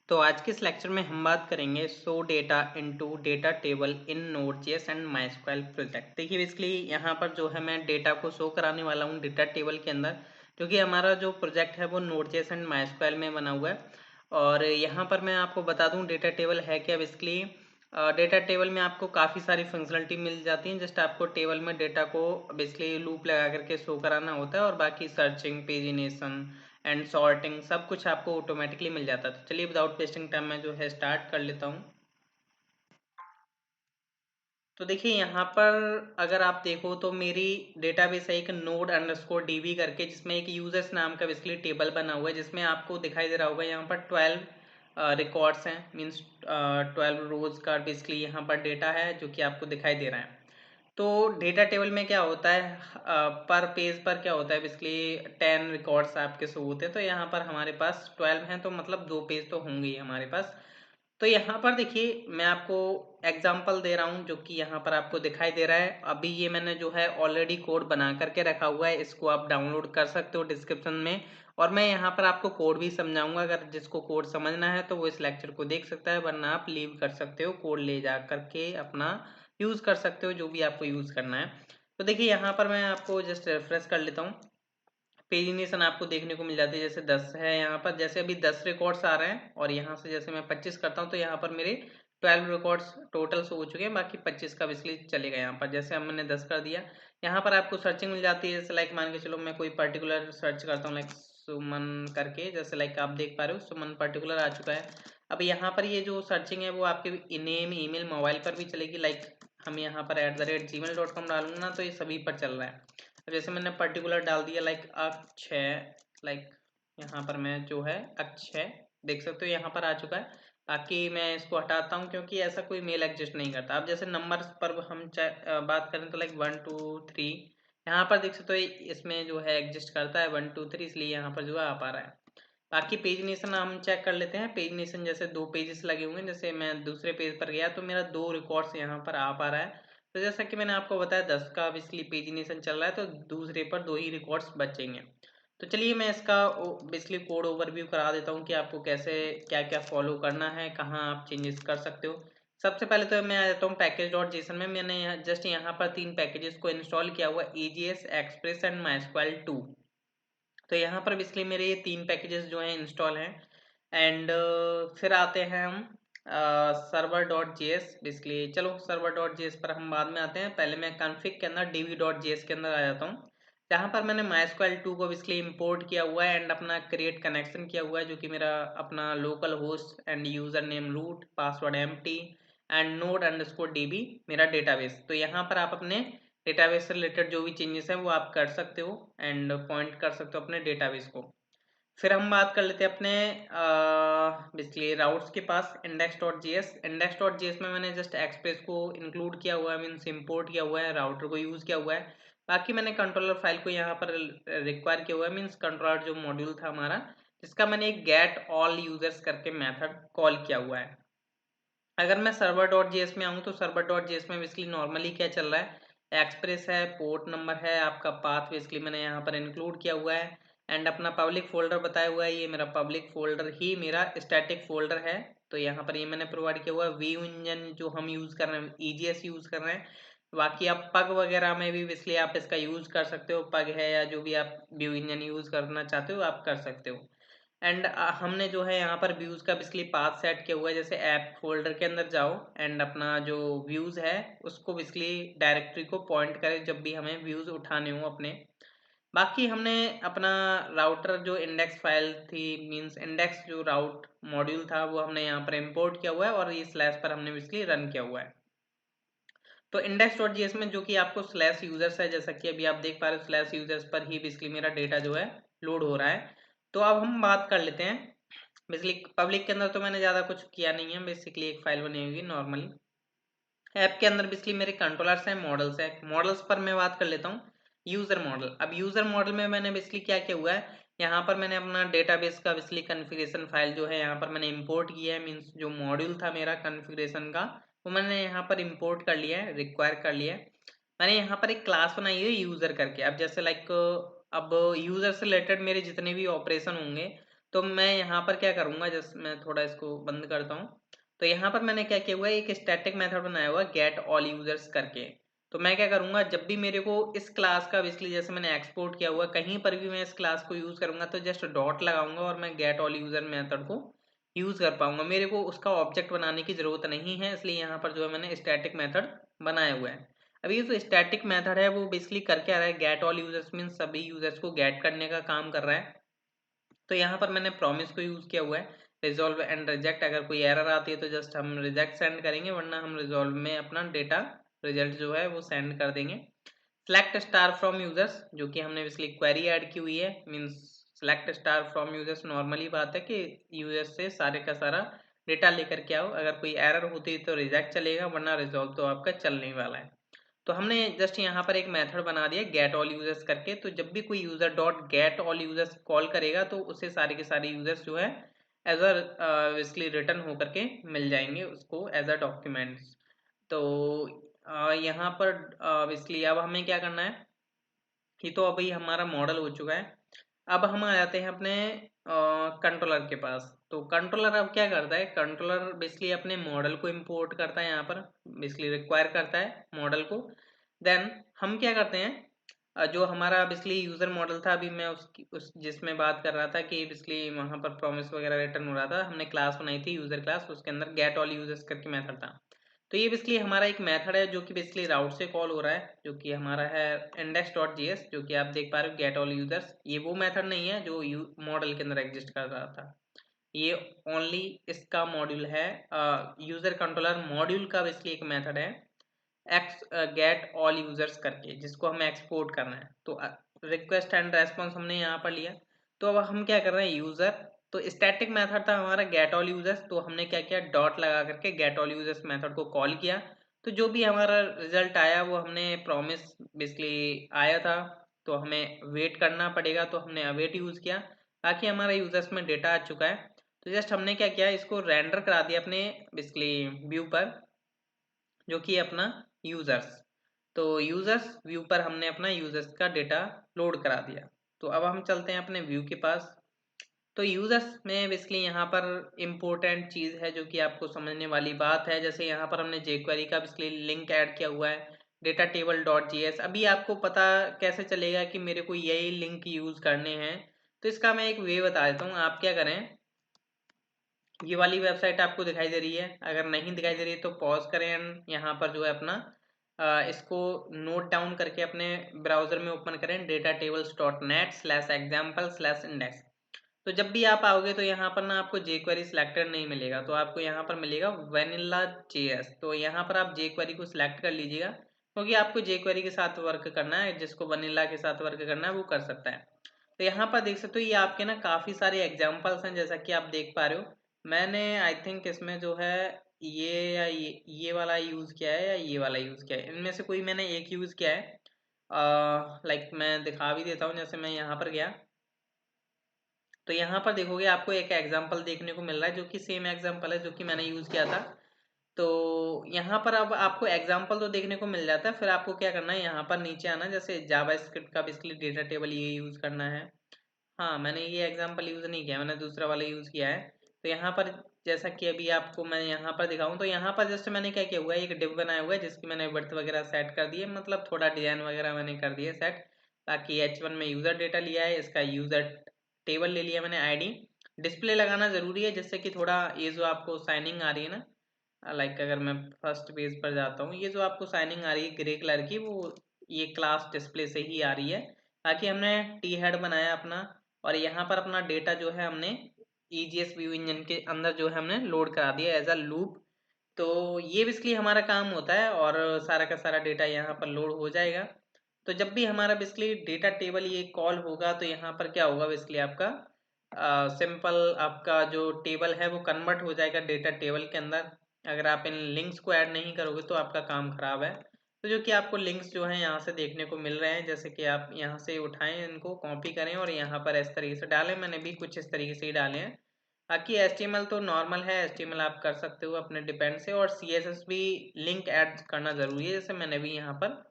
तो आज के इस लेक्चर में हम बात करेंगे show data into data table in Node js and MySQL project. देखिए बेसिकली यहाँ पर जो है मैं डेटा को शो कराने वाला हूँ डेटा टेबल के अंदर, क्योंकि हमारा जो प्रोजेक्ट है वो नोड.जेएस एंड माइस्क्वेल में बना हुआ है। और यहाँ पर मैं आपको बता दूँ डेटा टेबल है क्या। बेसिकली डेटा टेबल में आपको काफ़ी सारी फंक्शनलिटी मिल जाती है। जस्ट आपको टेबल में डेटा को बेसिकली लूप लगा करके शो कराना होता है और बाकी सर्चिंग, पेजिनेशन एंड सॉर्टिंग सब कुछ आपको ऑटोमेटिकली मिल जाता है। तो चलिए विदाउट वेस्टिंग टाइम मैं जो है स्टार्ट कर लेता हूँ। तो देखिए यहाँ पर अगर आप देखो तो मेरी डेटाबेस है एक नोड अंडरस्कोर डीबी करके, जिसमें एक यूजर्स नाम का बेसिकली टेबल बना हुआ है, जिसमें आपको दिखाई दे रहा होगा यहाँ पर 12 रिकॉर्ड्स हैं, मीन्स 12 रोज का बेसिकली यहाँ पर डेटा है जो कि आपको दिखाई दे रहा है। तो डेटा टेबल में क्या होता है, पर पेज पर क्या होता है, बेसिकली 10 रिकॉर्ड्स आपके शो होते हैं। तो यहाँ पर हमारे पास 12 हैं, तो मतलब 2 पेज तो होंगे ही हमारे पास। तो यहाँ पर देखिए मैं आपको एग्जांपल दे रहा हूँ जो कि यहाँ पर आपको दिखाई दे रहा है। अभी ये मैंने जो है ऑलरेडी कोड बना करके रखा हुआ है, इसको आप डाउनलोड कर सकते हो डिस्क्रिप्शन में। और मैं यहाँ पर आपको कोड भी समझाऊंगा, अगर जिसको कोड समझना है तो वो इस लेक्चर को देख सकता है, वरना आप लीव कर सकते हो, कोड ले जा करके अपना यूज़ कर सकते हो जो भी आपको यूज़ करना है। तो देखिए यहाँ पर मैं आपको जस्ट रेफरेंस कर लेता हूँ। पेजिनेशन आपको देखने को मिल जाती है, जैसे 10 है यहाँ पर, जैसे अभी 10 रिकॉर्ड्स आ रहे हैं और यहाँ से जैसे मैं 25 करता हूँ तो यहाँ पर मेरे 12 रिकॉर्ड्स टोटल हो चुके हैं, बाकी 25 का बिजली चलेगा यहाँ पर। जैसे अब मैंने 10 कर दिया, यहाँ पर आपको सर्चिंग मिल जाती है। जैसे लाइक मान के चलो मैं कोई पर्टिकुलर सर्च करता हूँ लाइक सुमन करके, जैसे लाइक आप देख पा रहे हो सुमन पर्टिकुलर आ चुका है। अब यहाँ पर ये जो सर्चिंग है वो आपके नेम, ईमेल, मोबाइल पर भी चलेगी। लाइक हम यहाँ पर @gmail.com डालूंगा ना तो ये सभी पर चल रहा है। जैसे मैंने पर्टिकुलर डाल दिया लाइक अक्षय, लाइक यहाँ पर मैं जो है अक्षय देख सकते हो यहाँ पर आ चुका है। बाकी मैं इसको हटाता हूँ क्योंकि ऐसा कोई मेल एग्जिस्ट नहीं करता। अब जैसे नंबर पर हम बात करें तो लाइक 1 2 3 यहाँ पर देख सकते हो, इसमें जो है एग्जिस्ट करता है 1 2 3, इसलिए यहाँ पर जो है आ पा रहा है। बाकी पेजिनेशन हम चेक कर लेते हैं। पेजिनेशन जैसे 2 पेजेस लगे हुए हैं, जैसे मैं दूसरे पेज पर गया तो मेरा 2 रिकॉर्ड्स यहाँ पर आ पा रहा है। तो जैसा कि मैंने आपको बताया 10 का बेसिकली पेजिनेशन चल रहा है, तो दूसरे पर 2 ही रिकॉर्ड्स बचेंगे। तो चलिए मैं इसका बेसिकली कोड ओवरव्यू करा देता हूँ कि आपको कैसे क्या क्या फॉलो करना है, कहाँ आप चेंजेस कर सकते हो। सबसे पहले तो मैं आ जाता हूँ पैकेज.जेसन में। मैंने जस्ट यहाँ पर 3 पैकेजेस को इंस्टॉल किया हुआ, EGS, एक्सप्रेस एंड माइस्क्वेल 2। तो यहाँ पर बेसिकली मेरे ये 3 पैकेजेस जो हैं इंस्टॉल हैं। एंड फिर आते हैं हम server.js। बेसिकली चलो server.js पर हम बाद में आते हैं, पहले मैं config के अंदर db.js के अंदर आ जाता हूँ, जहाँ पर मैंने MySQL 2 को बेसिकली इंपोर्ट किया हुआ है एंड अपना क्रिएट कनेक्शन किया हुआ है, जो कि मेरा अपना localhost and username root, password empty and node underscore db मेरा डेटाबेस। तो यहाँ पर आप अपने डेटाबेस से रिलेटेड जो भी चेंजेस है वो आप कर सकते हो एंड पॉइंट कर सकते हो अपने डेटाबेस को। फिर हम बात कर लेते हैं अपने बेसिकली राउट्स के पास, index.js। index.js में मैंने जस्ट एक्सप्रेस को इंक्लूड किया हुआ है, मीन्स इंपोर्ट किया हुआ है, राउटर को यूज़ किया हुआ है। बाकी मैंने कंट्रोलर फाइल को यहाँ पर रिक्वायर किया हुआ है, मीन्स कंट्रोलर जो मॉड्यूल था हमारा, जिसका मैंने एक गेट ऑल यूजर्स करके मेथड कॉल किया हुआ है। अगर मैं server.js में आऊँ तो server.js में बेसिकली नॉर्मली क्या चल रहा है, एक्सप्रेस है, पोर्ट नंबर है, आपका पाथ बेसिकली मैंने यहाँ पर इंक्लूड किया हुआ है एंड अपना पब्लिक फोल्डर बताया हुआ है। ये मेरा पब्लिक फोल्डर ही मेरा स्टैटिक फोल्डर है, तो यहाँ पर ये मैंने प्रोवाइड किया हुआ है। व्यू इंजन जो हम यूज़ कर रहे हैं, EGS यूज़ कर रहे हैं। बाकी आप पग वगैरह में भी बेसिकली आप इसका यूज़ कर सकते हो, पग है या जो भी आप व्यू इंजन यूज़ करना चाहते हो आप कर सकते हो। एंड हमने जो है यहाँ पर व्यूज़ का बेसिकली पाथ सेट किया हुआ है। जैसे ऐप फोल्डर के अंदर जाओ एंड अपना जो व्यूज़ है उसको बेसिकली डायरेक्टरी को पॉइंट करें जब भी हमें व्यूज़ उठाने हो अपने। बाकी हमने अपना राउटर जो इंडेक्स फाइल थी, मींस इंडेक्स जो राउट मॉड्यूल था, वो हमने यहाँ पर इंपोर्ट किया हुआ है और ये स्लैश पर हमने बेसिकली रन किया हुआ है। तो index.js में जो कि आपको स्लैश यूजर्स है, जैसा कि अभी आप देख पा रहे हो, स्लैश यूजर्स पर ही बेसिकली मेरा डेटा जो है लोड हो रहा है। तो अब हम बात कर लेते हैं बेसिकली पब्लिक के अंदर। तो मैंने ज़्यादा कुछ किया नहीं है, बेसिकली एक फाइल बनी हुई नॉर्मली। ऐप के अंदर बेसिकली मेरे कंट्रोलर्स हैं, मॉडल्स हैं। मॉडल्स पर मैं बात कर लेता हूँ यूज़र मॉडल। अब यूज़र मॉडल में मैंने बेसिकली क्या किया हुआ है, यहाँ पर मैंने अपना डेटाबेस का बेसिकली कॉन्फ़िगरेशन फाइल जो है यहाँ पर मैंने इंपोर्ट किया है, मीन्स जो मॉड्यूल था मेरा कॉन्फ़िगरेशन का वो मैंने यहाँ पर इंपोर्ट कर लिया है, रिक्वायर कर लिया है। मैंने यहाँ पर एक क्लास बनाई है यूज़र करके। अब जैसे लाइक अब यूज़र से रिलेटेड मेरे जितने भी ऑपरेशन होंगे तो मैं यहाँ पर क्या करूँगा, जस्ट मैं थोड़ा इसको बंद करता हूँ। तो यहाँ पर मैंने क्या किया हुआ है, एक स्टैटिक मेथड बनाया हुआ है गेट ऑल यूजर्स करके। तो मैं क्या करूँगा, जब भी मेरे को इस क्लास का बेसिकली जैसे मैंने एक्सपोर्ट किया हुआ, कहीं पर भी मैं इस क्लास को यूज़ करूँगा तो जस्ट डॉट लगाऊंगा और मैं गेट ऑल यूजर मेथड को यूज़ कर पाऊंगा। मेरे को उसका ऑब्जेक्ट बनाने की ज़रूरत नहीं है, इसलिए यहाँ पर जो है मैंने स्टैटिक मेथड बनाया हुआ है। अभी ये जो स्टैटिक मेथड है वो बेसिकली कर क्या रहा है, गेट ऑल यूजर्स मीन्स सभी यूजर्स को गेट करने का काम कर रहा है। तो यहाँ पर मैंने प्रॉमिस को यूज़ किया हुआ है, रिजॉल्व एंड रिजेक्ट। अगर कोई एरर आती है तो जस्ट हम रिजेक्ट सेंड करेंगे, वरना हम रिजॉल्व में अपना डेटा रिजल्ट जो है वो सेंड कर देंगे। सेलेक्ट स्टार फ्रॉम यूजर्स, जो कि हमने इसलिए क्वेरी ऐड की हुई है, means select star from users normally बात है कि यूजर्स से सारे का सारा डेटा लेकर के आओ। अगर कोई एरर होती है तो रिजेक्ट चलेगा, वरना रिजॉल्व तो आपका चलने वाला है। तो हमने जस्ट यहाँ पर एक मेथड बना दिया गेट ऑल यूजर्स करके। तो जब भी कोई user dot get all users call करेगा तो उसे सारे के सारे यूजर्स जो है एज अ रिटर्न होकर के मिल जाएंगे उसको एज अ डॉक्यूमेंट्स। तो यहाँ पर इसलिए अब हमें क्या करना है कि तो अभी हमारा मॉडल हो चुका है। अब हम आ जाते हैं अपने कंट्रोलर के पास। तो कंट्रोलर अब क्या करता है, कंट्रोलर बेसिकली अपने मॉडल को इंपोर्ट करता है, यहाँ पर बेसिकली रिक्वायर करता है मॉडल को। देन हम क्या करते हैं, जो हमारा बेसिकली यूजर मॉडल था, अभी मैं उस जिसमें बात कर रहा था कि बेसिकली वहाँ पर प्रॉमिस वगैरह रिटर्न हो रहा था, हमने क्लास बनाई थी यूजर क्लास, उसके अंदर गेट ऑल यूजर्स करके मेथड था। तो ये बेसिकली हमारा एक मेथड है जो कि बेसिकली राउट से कॉल हो रहा है, जो कि हमारा है index.js, जो कि आप देख पा रहे हो गेट ऑल यूजर्स। ये वो मेथड नहीं है जो मॉडल के अंदर एग्जिस्ट कर रहा था, ये ओनली इसका मॉड्यूल है। यूजर कंट्रोलर मॉड्यूल का बेसिकली एक मेथड है एक्स गेट ऑल यूजर्स करके, जिसको हमें एक्सपोर्ट करना है। तो रिक्वेस्ट एंड रेस्पॉन्स हमने यहाँ पर लिया। तो अब हम क्या कर रहे हैं, यूजर, तो स्टैटिक मेथड था हमारा गेट ऑल यूजर्स, तो हमने क्या किया, डॉट लगा करके गेट ऑल यूजर्स मेथड को कॉल किया। तो जो भी हमारा रिजल्ट आया वो हमने प्रॉमिस बेसिकली आया था, तो हमें वेट करना पड़ेगा, तो हमने अवेट यूज किया। बाकी हमारा यूजर्स में डेटा आ चुका है। तो जस्ट हमने क्या किया, इसको रेंडर करा दिया अपने बेसिकली व्यू पर, जो कि अपना यूजर्स। तो यूजर्स व्यू पर हमने अपना यूजर्स का डेटा लोड करा दिया। तो अब हम चलते हैं अपने व्यू के पास। तो यूजर्स में बेसिकली यहाँ पर इम्पोर्टेंट चीज़ है जो कि आपको समझने वाली बात है, जैसे यहाँ पर हमने jQuery का बेसिकली लिंक ऐड किया हुआ है, डेटा टेबल डॉट js। अभी आपको पता कैसे चलेगा कि मेरे को यही लिंक यूज़ करने हैं, तो इसका मैं एक वे बता देता हूँ। आप क्या करें, ये वाली वेबसाइट आपको दिखाई दे रही है, अगर नहीं दिखाई दे रही है तो पॉज करें एंड यहाँ पर जो है अपना इसको नोट डाउन करके अपने ब्राउजर में ओपन करें, dataTables.net/example/index। तो जब भी आप आओगे तो यहाँ पर ना आपको jQuery सिलेक्टेड नहीं मिलेगा, तो आपको यहाँ पर मिलेगा vanilla JS। तो यहाँ पर आप jQuery को सिलेक्ट कर लीजिएगा, क्योंकि आपको jQuery के साथ वर्क करना है, जिसको वनीला के साथ वर्क करना है वो कर सकता है। तो यहाँ पर देख सकते हो ये आपके ना काफ़ी सारे एग्जाम्पल्स हैं, जैसा कि आप देख पा रहे हो। मैंने आई थिंक इसमें जो है ये या ये वाला यूज़ किया है या ये वाला यूज़ किया है, इनमें से कोई मैंने एक यूज़ किया है। लाइक मैं दिखा भी देता हूँ, जैसे मैं यहाँ पर गया तो यहाँ पर देखोगे आपको एक एग्जाम्पल देखने को मिल रहा है, जो कि सेम एग्जाम्पल है जो कि मैंने यूज़ किया था। तो यहाँ पर अब आपको एग्जाम्पल तो देखने को मिल जाता है, फिर आपको क्या करना है, यहाँ पर नीचे आना, जैसे जावास्क्रिप्ट का बेसिकली डेटा टेबल ये यूज़ करना है। हाँ, मैंने ये एग्जाम्पल यूज़ नहीं किया, मैंने दूसरा वाला यूज़ किया है। तो यहाँ पर जैसा कि अभी आपको मैं यहाँ पर दिखाऊँ, तो यहाँ पर जस्ट मैंने क्या किया हुआ है, एक डिव बनाया हुआ है जिसकी मैंने वर्थ वगैरह सेट कर दी है, मतलब थोड़ा डिजाइन वगैरह मैंने कर दिया सेट। बाकी H1 में यूज़र डेटा लिया है, इसका यूज़र टेबल ले लिया मैंने, आईडी। डिस्प्ले लगाना ज़रूरी है, जिससे कि थोड़ा ये जो आपको साइनिंग आ रही है ना, लाइक अगर मैं फर्स्ट पेज पर जाता हूँ, ये जो आपको साइनिंग आ रही है ग्रे कलर की, वो ये क्लास डिस्प्ले से ही आ रही है। बाकी हमने टी हेड बनाया अपना, और यहाँ पर अपना डेटा जो है हमने EGS व्यू इंजन के अंदर जो है हमने लोड करा दिया एज अ लूप। तो ये बेसिकली हमारा काम होता है, और सारा का सारा डेटा यहाँ पर लोड हो जाएगा। तो जब भी हमारा बेसिकली डेटा टेबल ये कॉल होगा तो यहाँ पर क्या होगा, बेसिकली आपका सिंपल आपका जो टेबल है वो कन्वर्ट हो जाएगा डेटा टेबल के अंदर। अगर आप इन लिंक्स को ऐड नहीं करोगे तो आपका काम खराब है। तो जो कि आपको लिंक्स जो हैं यहाँ से देखने को मिल रहे हैं, जैसे कि आप यहाँ से उठाएं, इनको कॉपी करें और यहाँ पर इस तरीके से डालें। मैंने भी कुछ इस तरीके से ही डाले हैं। बाकी HTML तो नॉर्मल है, HTML आप कर सकते हो अपने डिपेंड से, और CSS भी लिंक ऐड करना ज़रूरी है, जैसे मैंने भी यहाँ पर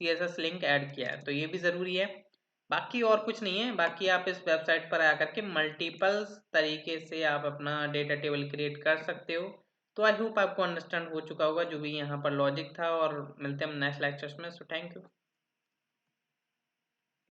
CSS लिंक ऐड किया है, तो ये भी ज़रूरी है। बाकी और कुछ नहीं है। बाकी आप इस वेबसाइट पर आकर के मल्टीपल तरीके से आप अपना डेटा टेबल क्रिएट कर सकते हो। तो आई होप आपको अंडरस्टैंड हो चुका होगा जो भी यहाँ पर लॉजिक था, और मिलते हैं हम नेक्स्ट लेक्चर्स में। So thank you.